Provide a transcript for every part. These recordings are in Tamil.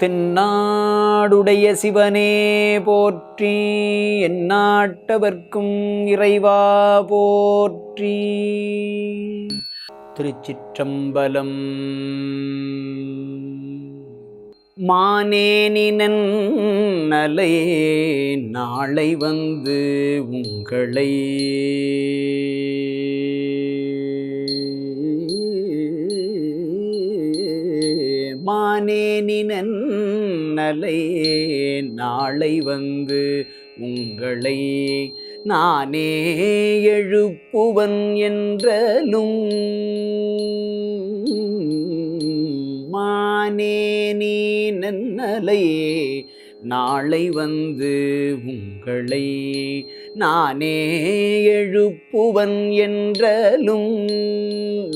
தென்னாடுடைய சிவனே போற்றி, எந்நாட்டவர்க்கும் இறைவா போற்றி. திருச்சிற்றம்பலம். மானேனினன் நலை நாளை வந்து உங்களை மானேனினன் நலை நாளை வந்து உங்களை நானே எழுப்புவன் என்றலும் மானேனி நன்னலை நாளை வந்து உங்களை நானே எழுப்புவன் என்றலும்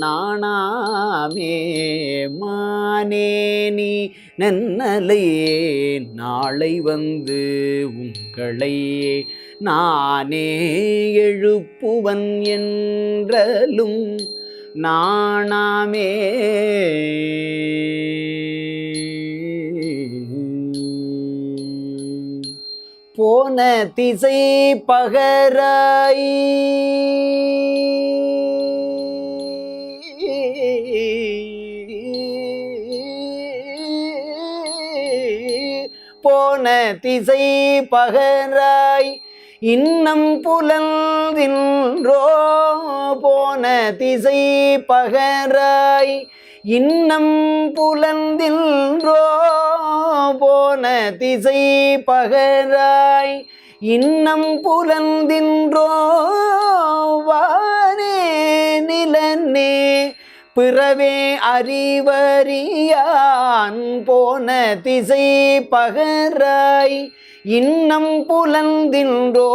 நானாமே மானேனி நன்னலை நாளை வந்து உங்களை நானே எழுப்புவன் என்றலும் நாணாமே. போன திசை பகராய் போன திசை பகராய் இன்னம் புலந்தின்றோ போன திசை பகராய் இன்னம் புலந்தின்றோ போன திசை பகராய் இன்னம் புலந்தின்றோ வானே நிலனே பிறவே அறிவறியான் போன திசை பகராய் இன்னம் புலந்தின்றோ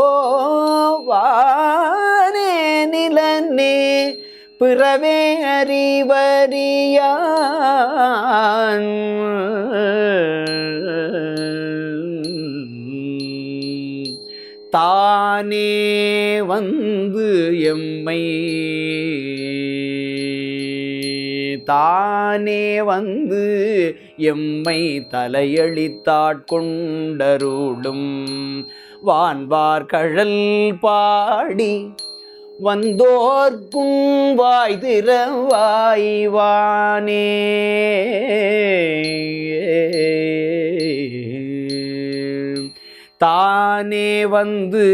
வானே நிலனே பிறவே அறிவறியான் தானே வந்து எம்மை தானே வந்து எம்மை தலையளித்தாட்கொண்டருளும் வான்வார் கழல் பாடி வந்தோர்க்கும் வாய் திறவாய் வானே தானே வந்து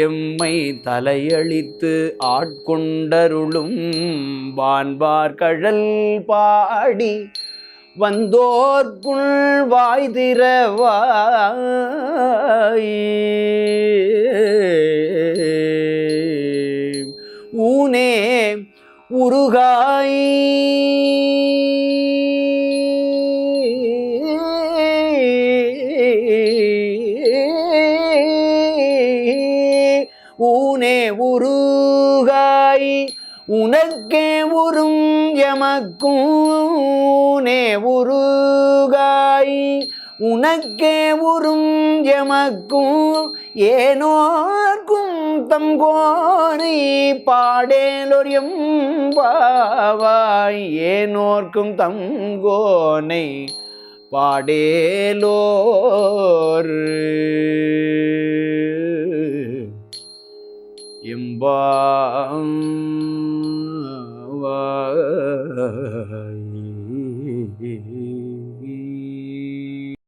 எம்மை தலையளித்து ஆட்கொண்டருளும் வான்வார் கழல் பாடி வந்தோர்க்குள் வாய் திறவாய் ஊனே உருகாய் ஊனே உருகாய் உனக்கே உறும் எமக்கும் ஊனே உருகாய் உனக்கே உறும் எமக்கும் ஏனோர்க்கும் தங்கோனை பாடேலோர் எம்பாவாய் ஏனோர்க்கும் தங்கோனை பாடேலோர் எம்பாவாய்.